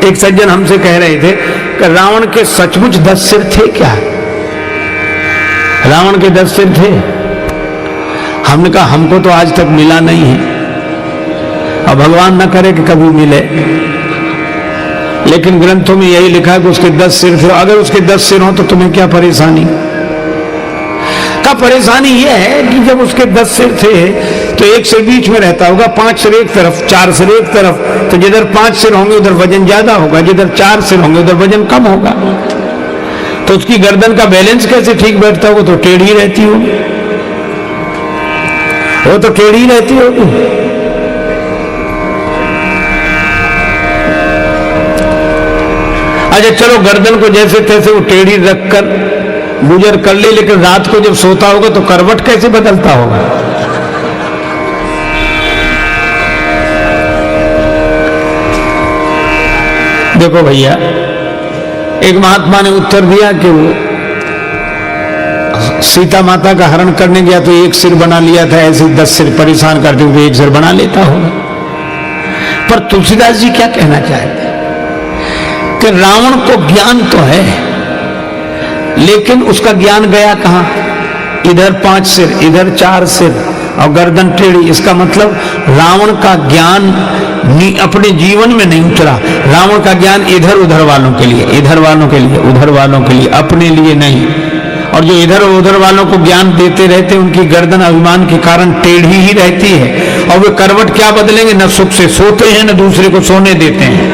एक सज्जन हमसे कह रहे थे कि रावण के सचमुच 10 सिर थे क्या? रावण के 10 सिर थे? हमने कहा हमको तो आज तक मिला नहीं है और भगवान न करे कि कभी मिले, लेकिन ग्रंथों में यही लिखा है कि उसके 10 सिर थे। अगर उसके 10 सिर हो तो तुम्हें क्या परेशानी? का परेशानी यह है कि जब उसके 10 सिर थे तो एक सिर बीच में रहता होगा, 5 सिर एक तरफ, 4 सिर एक तरफ, तो जिधर 5 सिर होंगे उधर वजन ज्यादा होगा, जिधर 4 सिर होंगे उधर वजन कम होगा। तो उसकी गर्दन का बैलेंस कैसे ठीक बैठता होगा? तो टेढ़ी रहती होगी, वो तो टेढ़ी रहती होगी। अच्छा चलो, गर्दन को जैसे तैसे वो टेढ़ी रखकर गुजर कर ले, लेकिन रात को जब सोता होगा तो करवट कैसे बदलता होगा? देखो भैया, एक महात्मा ने उत्तर दिया कि वो सीता माता का हरण करने गया तो एक सिर बना लिया था, ऐसे 10 सिर परेशान करते हुए एक सिर बना लेता होगा। पर तुलसीदास जी क्या कहना चाहते हैं कि रावण को ज्ञान तो है, लेकिन उसका ज्ञान गया कहां? इधर 5 सिर, इधर 4 सिर और गर्दन टेढ़ी। इसका मतलब रावण का ज्ञान अपने जीवन में नहीं उतरा। रावण का ज्ञान इधर उधर वालों के लिए, इधर वालों के लिए, उधर वालों के लिए, अपने लिए नहीं। और जो इधर उधर वालों को ज्ञान देते रहते उनकी गर्दन अभिमान के कारण टेढ़ी ही रहती है, और वे करवट क्या बदलेंगे? न सुख से सोते हैं न दूसरे को सोने देते हैं।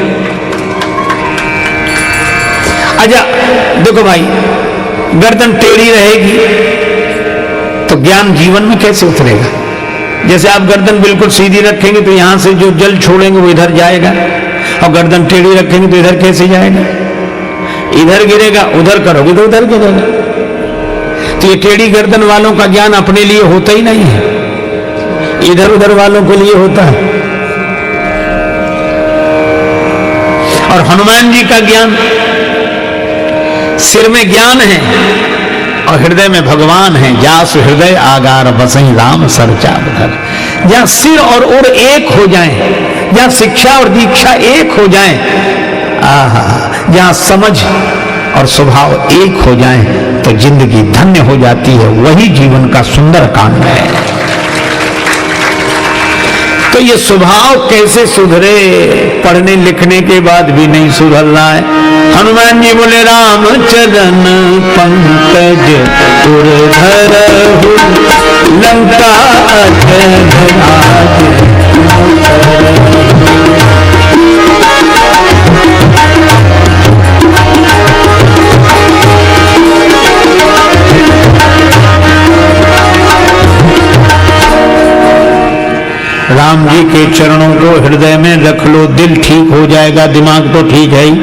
अच्छा देखो भाई, गर्दन टेढ़ी रहेगी तो ज्ञान जीवन में कैसे उतरेगा? जैसे आप गर्दन बिल्कुल सीधी रखेंगे तो यहां से जो जल छोड़ेंगे वो इधर जाएगा, और गर्दन टेढ़ी रखेंगे तो इधर कैसे जाएगा? इधर गिरेगा, उधर करोगे तो उधर गिरेगा। तो ये टेढ़ी गर्दन वालों का ज्ञान अपने लिए होता ही नहीं है, इधर उधर वालों के लिए होता है। और हनुमान जी का ज्ञान, सिर में ज्ञान है और हृदय में भगवान है। जास हृदय आगार बसई राम सरचा बधर। जहां सिर और ओर एक हो जाए, जहां शिक्षा और दीक्षा एक हो जाए, आहा, जहां समझ और स्वभाव एक हो जाए तो जिंदगी धन्य हो जाती है। वही जीवन का सुंदर कांड है। तो ये स्वभाव कैसे सुधरे? पढ़ने लिखने के बाद भी नहीं सुधर रहा है। हनुमान जी बोले राम चरण पंकज उर्धरहु लंका राम जी के चरणों को हृदय में रख लो, दिल ठीक हो जाएगा, दिमाग तो ठीक है ही।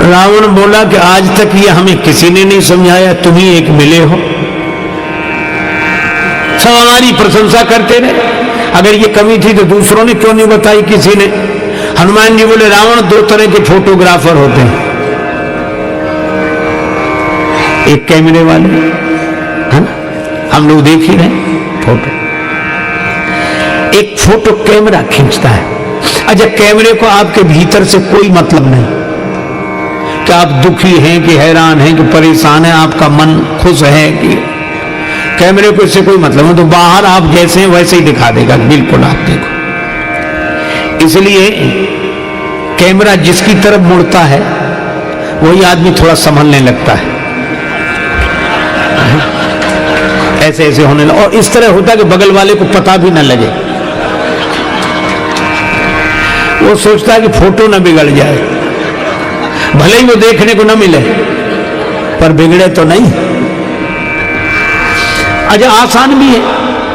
रावण बोला कि आज तक ये हमें किसी ने नहीं समझाया, तुम ही एक मिले हो। सब हमारी प्रशंसा करते रहे, अगर ये कमी थी तो दूसरों ने क्यों नहीं बताई किसी ने? हनुमान जी बोले रावण 2 तरह के फोटोग्राफर होते हैं, एक कैमरे वाले, है ना, हम लोग देख ही रहे फोटो, एक फोटो कैमरा खींचता है। अच्छा, कैमरे को आपके भीतर से कोई मतलब नहीं कि आप दुखी हैं कि हैरान हैं कि परेशान हैं, आपका मन खुश है कि, कैमरे को इससे कोई मतलब नहीं। तो बाहर आप जैसे हैं वैसे ही दिखा देगा, बिल्कुल आप देखो। इसलिए कैमरा जिसकी तरफ मुड़ता है वही आदमी थोड़ा संभलने लगता है, ऐसे ऐसे होने लगा। और इस तरह होता है कि बगल वाले को पता भी ना लगे, वो सोचता है कि फोटो ना बिगड़ जाए, भले ही वो देखने को ना मिले पर बिगड़े तो नहीं। अच्छा, आसान भी है,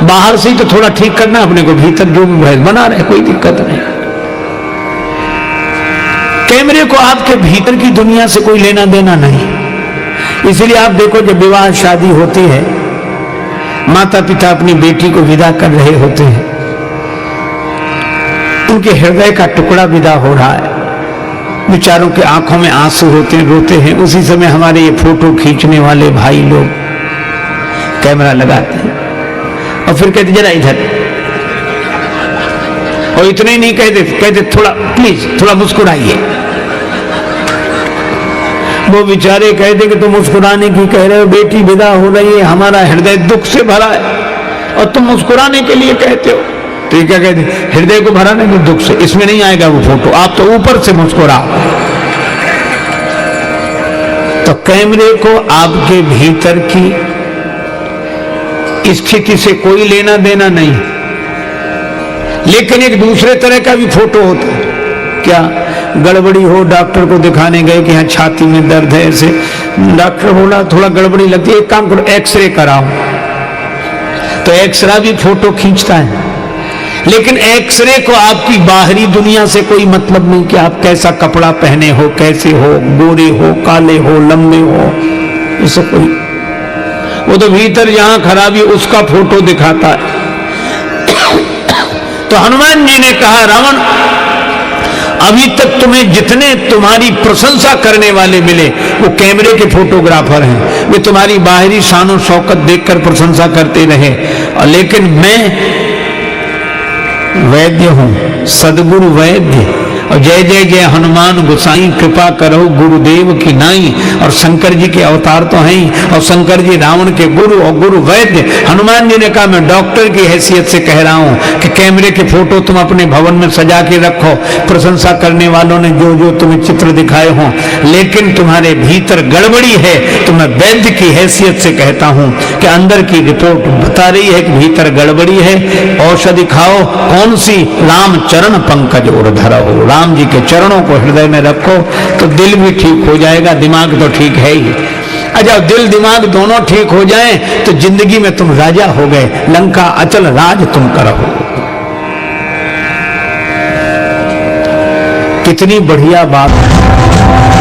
बाहर से ही तो थोड़ा ठीक करना, अपने को भीतर जो भी भैंस बना रहे कोई दिक्कत नहीं। कैमरे को आपके भीतर की दुनिया से कोई लेना देना नहीं। इसलिए आप देखो, जब विवाह शादी होती है, माता पिता अपनी बेटी को विदा कर रहे होते हैं, उनके हृदय का टुकड़ा विदा हो रहा है, बेचारों के आंखों में आंसू होते हैं, रोते हैं। उसी समय हमारे ये फोटो खींचने वाले भाई लोग कैमरा लगाते हैं और फिर कहते जरा इधर, और इतने ही नहीं कहते थोड़ा प्लीज थोड़ा मुस्कुराइए। वो बेचारे कहते कि तुम मुस्कुराने की कह रहे हो, बेटी विदा हो रही है, हमारा हृदय दुख से भरा है और तुम मुस्कुराने के लिए कहते हो। तो ये क्या कहते, हृदय को भरा नहीं दुख से, इसमें नहीं आएगा वो फोटो, आप तो ऊपर से मुस्कुराओ। तो कैमरे को आपके भीतर की स्थिति से कोई लेना देना नहीं, लेकिन एक दूसरे तरह का भी फोटो होता है। क्या गड़बड़ी हो, डॉक्टर को दिखाने गए कि हाँ छाती में दर्द है, ऐसे डॉक्टर बोला थोड़ा गड़बड़ी लगती है, एक काम करो एक्सरे कराओ। तो एक्सरे भी फोटो खींचता है, लेकिन एक्सरे को आपकी बाहरी दुनिया से कोई मतलब नहीं कि आप कैसा कपड़ा पहने हो, कैसे हो, गोरे हो, काले हो, लंबे हो, इससे कोई, वो तो भीतर जहां खराबी उसका फोटो दिखाता है। तो हनुमान जी ने कहा रावण, अभी तक तुम्हें जितने तुम्हारी प्रशंसा करने वाले मिले वो कैमरे के फोटोग्राफर हैं, वे तुम्हारी बाहरी शान और शौकत देखकर प्रशंसा करते रहे, और लेकिन मैं वैद्य हूं, सदगुरु वैद्य, और जय जय जय हनुमान गोसाई कृपा करो गुरुदेव की नाई। और शंकर जी के अवतार तो हैं ही, और शंकर जी रावण के गुरु और गुरु वैद्य। हनुमान जी ने कहा मैं डॉक्टर की हैसियत से कह रहा हूं कि कैमरे के फोटो तुम अपने भवन में सजा के रखो, प्रशंसा करने वालों ने जो जो तुम्हें चित्र दिखाए हों, लेकिन तुम्हारे भीतर गड़बड़ी है। तो मैं वैद्य की हैसियत से कहता हूं कि अंदर की रिपोर्ट बता रही है कि भीतर गड़बड़ी है। औषधि खाओ, कौन सी? राम चरण पंकज और धरो, राम जी के चरणों को हृदय में रखो तो दिल भी ठीक हो जाएगा, दिमाग तो ठीक है ही। अच्छा, दिल दिमाग दोनों ठीक हो जाएं तो जिंदगी में तुम राजा हो गए, लंका अचल राज तुम करो। कितनी बढ़िया बात है।